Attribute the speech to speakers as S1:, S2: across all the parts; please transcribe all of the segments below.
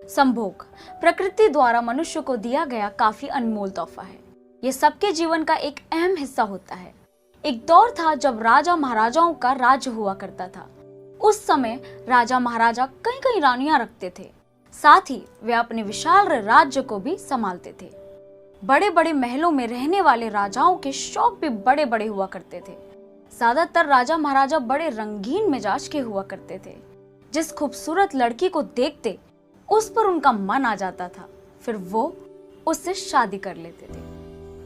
S1: संभोग प्रकृति द्वारा मनुष्य को दिया गया काफी अनमोल तोहफा है। ये सबके जीवन का एक अहम हिस्सा होता है। एक दौर था जब राजा महाराजाओं का राज्य हुआ करता था। उस समय राजा महाराजा कई कई रानियां रखते थे, साथ ही वे अपने विशाल राज्य को भी संभालते थे। बड़े बड़े महलों में रहने वाले राजाओं के शौक भी बड़े बड़े हुआ करते थे। ज्यादातर राजा महाराजा बड़े रंगीन मिजाज के हुआ करते थे। जिस खूबसूरत लड़की को देखते उस पर उनका मन आ जाता था, फिर वो उससे शादी कर लेते थे।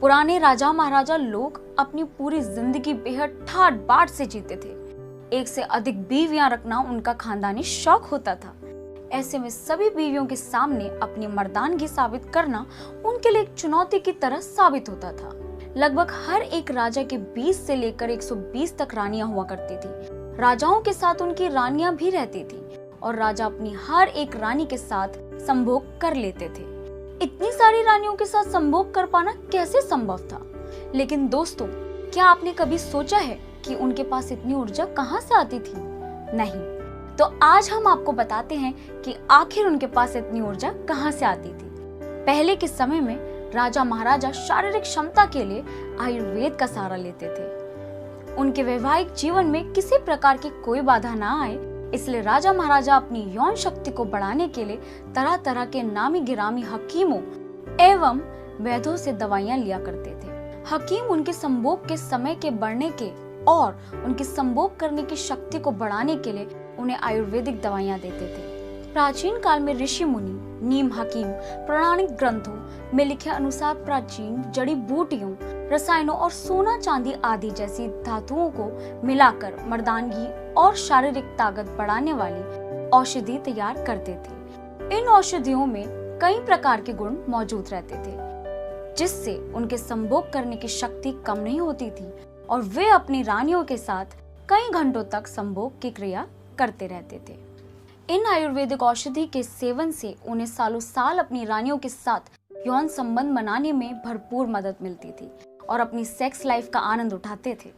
S1: पुराने राजा महाराजा लोग अपनी पूरी जिंदगी बेहद ठाट बाट से जीते थे। एक से अधिक बीवियां रखना उनका खानदानी शौक होता था। ऐसे में सभी बीवियों के सामने अपनी मर्दानगी साबित करना उनके लिए एक चुनौती की तरह साबित होता था। लगभग हर एक राजा के 20 से लेकर 120 तक रानियां हुआ करती थी। राजाओं के साथ उनकी रानियां भी रहती थी और राजा अपनी हर एक रानी के साथ संभोग कर लेते थे। इतनी सारी रानियों के साथ संभोग कर पाना कैसे संभव था? लेकिन दोस्तों, क्या आपने कभी सोचा है कि उनके पास इतनी ऊर्जा कहां से आती थी? नहीं। तो आज हम आपको बताते हैं कि आखिर उनके पास इतनी ऊर्जा कहां से आती थी। पहले के समय में राजा महाराजा शारीरिक क्षमता के लिए आयुर्वेद का सहारा लेते थे। उनके वैवाहिक जीवन में किसी प्रकार की कोई बाधा ना आए, इसलिए राजा महाराजा अपनी यौन शक्ति को बढ़ाने के लिए तरह तरह के नामी गिरामी हकीमों एवं वैद्यों से दवाइयां लिया करते थे। हकीम उनके संभोग के समय के बढ़ने के और उनके संभोग करने की शक्ति को बढ़ाने के लिए उन्हें आयुर्वेदिक दवाइयां देते थे। प्राचीन काल में ऋषि मुनि नीम हकीम पौराणिक ग्रंथों में लिखे अनुसार प्राचीन जड़ी बूटियों, रसायनों और सोना चांदी आदि जैसी धातुओं को मिलाकर मर्दानगी और शारीरिक ताकत बढ़ाने वाली औषधि तैयार करते थे। इन औषधियों में कई प्रकार के गुण मौजूद रहते थे, जिससे उनके संभोग करने की शक्ति कम नहीं होती थी और वे अपनी रानियों के साथ कई घंटों तक संभोग की क्रिया करते रहते थे। इन आयुर्वेदिक औषधि के सेवन से उन्हें सालों साल अपनी रानियों के साथ यौन संबंध बनाने में भरपूर मदद मिलती थी और अपनी सेक्स लाइफ का आनंद उठाते थे।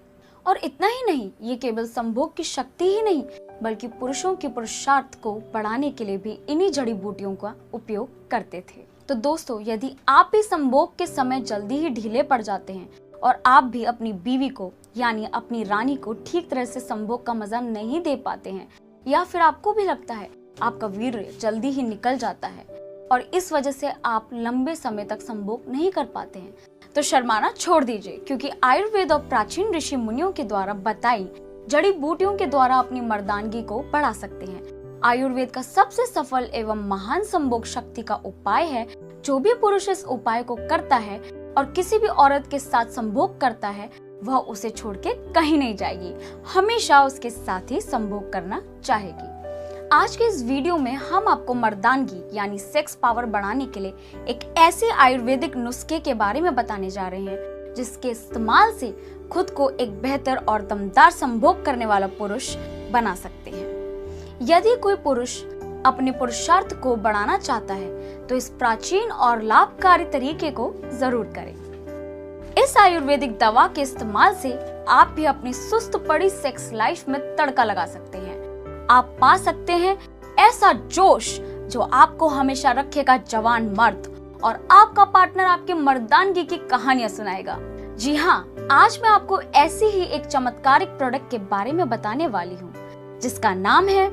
S1: और इतना ही नहीं, ये केवल संभोग की शक्ति ही नहीं बल्कि पुरुषों के पुरुषार्थ को बढ़ाने के लिए भी इन्हीं जड़ी बूटियों का उपयोग करते थे। तो दोस्तों, यदि आप भी संभोग के समय जल्दी ही ढीले पड़ जाते हैं और आप भी अपनी बीवी को यानी अपनी रानी को ठीक तरह से संभोग का मजा नहीं दे पाते हैं, या फिर आपको भी लगता है आपका वीर्य जल्दी ही निकल जाता है और इस वजह से आप लंबे समय तक संभोग नहीं कर पाते हैं, तो शर्माना छोड़ दीजिए, क्योंकि आयुर्वेद और प्राचीन ऋषि मुनियों के द्वारा बताई जड़ी बूटियों के द्वारा अपनी मर्दानगी को बढ़ा सकते हैं। आयुर्वेद का सबसे सफल एवं महान संभोग शक्ति का उपाय है। जो भी पुरुष इस उपाय को करता है और किसी भी औरत के साथ संभोग करता है, वह उसे छोड़ के कहीं नहीं जाएगी, हमेशा उसके साथ ही संभोग करना चाहेगी। आज के इस वीडियो में हम आपको मर्दानगी यानी सेक्स पावर बढ़ाने के लिए एक ऐसे आयुर्वेदिक नुस्खे के बारे में बताने जा रहे हैं, जिसके इस्तेमाल से खुद को एक बेहतर और दमदार संभोग करने वाला पुरुष बना सकते हैं। यदि कोई पुरुष अपने पुरुषार्थ को बढ़ाना चाहता है तो इस प्राचीन और लाभकारी तरीके को जरूर करें। इस आयुर्वेदिक दवा के इस्तेमाल से आप भी अपनी सुस्त पड़ी सेक्स लाइफ में तड़का लगा सकते हैं। आप पा सकते हैं ऐसा जोश जो आपको हमेशा रखेगा जवान मर्द, और आपका पार्टनर आपके मर्दानगी की कहानियां सुनाएगा। जी हाँ, आज मैं आपको ऐसी ही एक चमत्कारिक प्रोडक्ट के बारे में बताने वाली हूँ, जिसका नाम है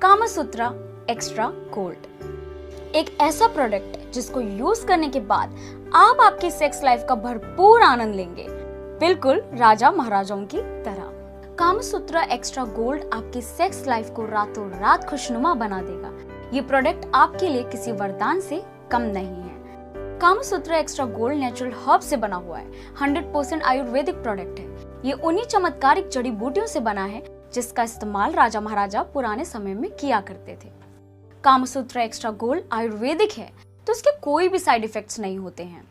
S1: कामसूत्रा एक्स्ट्रा गोल्ड। एक ऐसा प्रोडक्ट जिसको यूज करने के बाद आप आपकी सेक्स लाइफ का भरपूर आनंद लेंगे, बिल्कुल राजा महाराजाओं की तरह। कामसूत्रा एक्स्ट्रा गोल्ड आपकी सेक्स लाइफ को रातों रात खुशनुमा बना देगा। ये प्रोडक्ट आपके लिए किसी वरदान से कम नहीं है। Kamasutra extra gold natural herb से बना हुआ है, 100% आयुर्वेदिक प्रोडक्ट है। ये उन्हीं चमत्कारिक जड़ी बूटियों से बना है जिसका इस्तेमाल राजा महाराजा पुराने समय में किया करते थे। कामसूत्रा एक्स्ट्रा गोल्ड आयुर्वेदिक है तो इसके कोई भी साइड इफेक्ट्स नहीं होते हैं।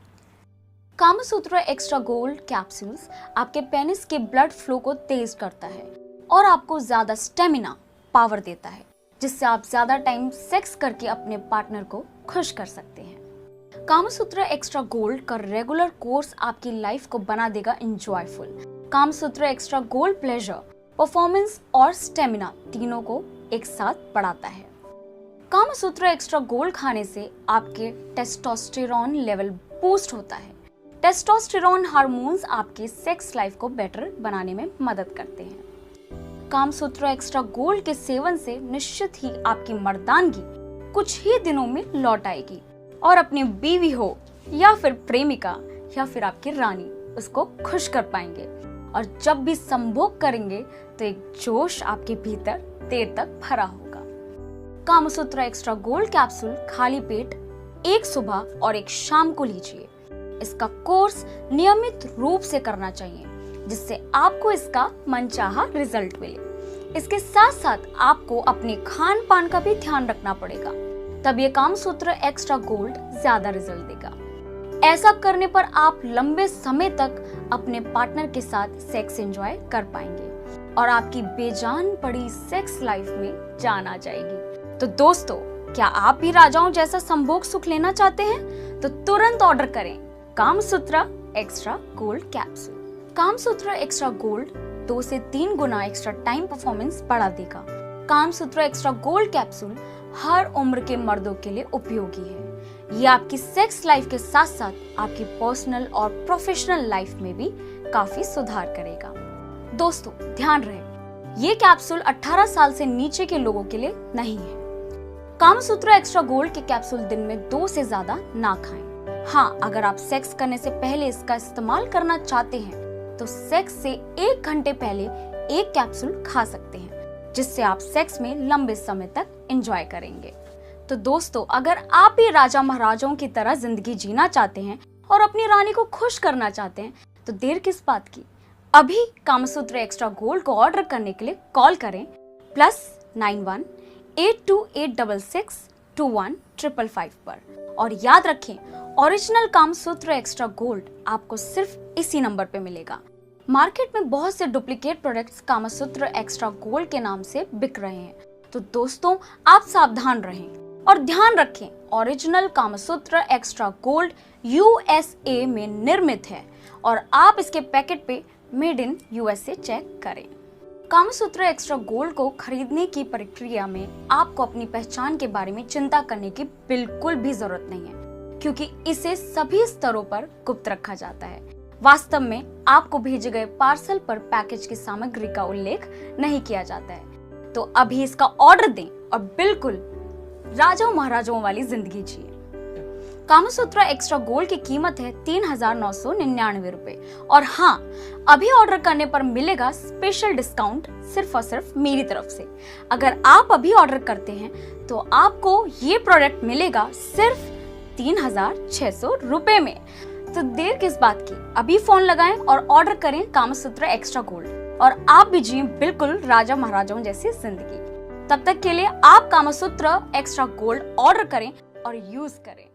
S1: कामसूत्रा एक्स्ट्रा गोल्ड कैप्सूल्स आपके पेनिस के ब्लड फ्लो को तेज करता है और आपको ज्यादा स्टेमिना पावर देता है, जिससे आप ज्यादा टाइम सेक्स करके अपने पार्टनर को खुश कर सकते हैं। कामसूत्रा एक्स्ट्रा गोल्ड का रेगुलर कोर्स आपकी लाइफ को बना देगा enjoyful. Kamasutra extra gold pleasure, performance और स्टेमिना तीनों को एक साथ बढ़ाता है। कामसूत्र एक्स्ट्रा गोल्ड खाने से आपके टेस्टोस्टेरोन लेवल बूस्ट होता है। टेस्टोस्टेरोन हार्मोन्स आपके सेक्स लाइफ को बेटर बनाने में मदद करते हैं। कामसूत्र एक्स्ट्रा गोल्ड के सेवन से निश्चित ही आपकी मर्दानगी कुछ ही दिनों में लौट आएगी और अपनी बीवी हो या फिर प्रेमिका या फिर आपकी रानी, उसको खुश कर पाएंगे। और जब भी संभोग करेंगे तो एक जोश आपके भीतर देर तक भरा होगा। कामसूत्र एक्स्ट्रा गोल्ड कैप्सूल खाली पेट एक सुबह और एक शाम को लीजिए। इसका कोर्स नियमित रूप से करना चाहिए जिससे आपको इसका मनचाहा रिजल्ट मिले। इसके साथ साथ आपको अपने खान पान का भी ध्यान रखना पड़ेगा, तब ये कामसूत्र एक्स्ट्रा गोल्ड ज्यादा रिजल्ट देगा। ऐसा करने पर आप लंबे समय तक अपने पार्टनर के साथ सेक्स एंजॉय कर पाएंगे और आपकी बेजान पड़ी सेक्स लाइफ में जान आ जाएगी। तो दोस्तों, क्या आप भी राजाओं जैसा संभोग सुख लेना चाहते हैं? तो तुरंत ऑर्डर करें Kamasutra extra gold capsule. Kamasutra extra gold 2 से 3 गुना एक्स्ट्रा टाइम परफॉर्मेंस बढ़ा देगा। कामसूत्र एक्स्ट्रा गोल्ड कैप्सूल हर उम्र के मर्दों के लिए उपयोगी है। ये आपकी सेक्स लाइफ के साथ साथ आपकी पर्सनल और प्रोफेशनल लाइफ में भी काफी सुधार करेगा। दोस्तों, ध्यान रहे, ये कैप्सूल 18 साल से नीचे के लोगों के लिए नहीं है। कामसूत्र एक्स्ट्रा गोल्ड के कैप्सूल दिन में 2 से ज्यादा ना खाएं। हाँ, अगर आप सेक्स करने से पहले इसका इस्तेमाल करना चाहते हैं तो सेक्स से 1 घंटे पहले एक कैप्सूल खा सकते हैं, जिससे आप सेक्स में लंबे समय तक एंजॉय करेंगे। तो दोस्तों, अगर आप भी राजा महाराजाओं की तरह जिंदगी जीना चाहते हैं और अपनी रानी को खुश करना चाहते हैं तो देर किस बात की। अभी कामसूत्र एक्स्ट्रा गोल्ड को ऑर्डर करने के लिए कॉल करें +91 8286 21 पर। और याद रखें, ओरिजिनल कामसूत्र एक्स्ट्रा गोल्ड आपको सिर्फ इसी नंबर पे मिलेगा। मार्केट में बहुत से duplicate products Kamasutra extra gold के नाम से बिक रहे हैं। तो दोस्तों, आप सावधान रहें और ध्यान रखें, original Kamasutra extra gold USA में निर्मित है और आप इसके पैकेट पे मेड इन USA चेक करें। कामसूत्र एक्स्ट्रा गोल्ड को खरीदने की प्रक्रिया में आपको अपनी पहचान के बारे में चिंता करने की बिल्कुल भी जरूरत नहीं है, क्योंकि इसे सभी स्तरों पर गुप्त रखा जाता है। वास्तव में आपको भेजे गए पार्सल पर पैकेज की सामग्री का उल्लेख नहीं किया जाता है। तो अभी इसका ऑर्डर दें और बिल्कुल राजाओं महाराजाओं वाली जिंदगी जिए। कामसूत्र एक्स्ट्रा गोल्ड की कीमत है 3,999 रुपए। और हाँ, अभी ऑर्डर करने पर मिलेगा स्पेशल डिस्काउंट सिर्फ और सिर्फ मेरी तरफ से। अगर आप अभी ऑर्डर करते हैं तो आपको ये प्रोडक्ट मिलेगा सिर्फ 3,600 रुपए में। तो देर किस बात की, अभी फोन लगाएं और ऑर्डर करें कामसूत्र एक्स्ट्रा गोल्ड और आप भी जिए बिल्कुल राजा महाराजाओं जैसी जिंदगी। तब तक के लिए आप कामसूत्र एक्स्ट्रा गोल्ड ऑर्डर करें और यूज करें।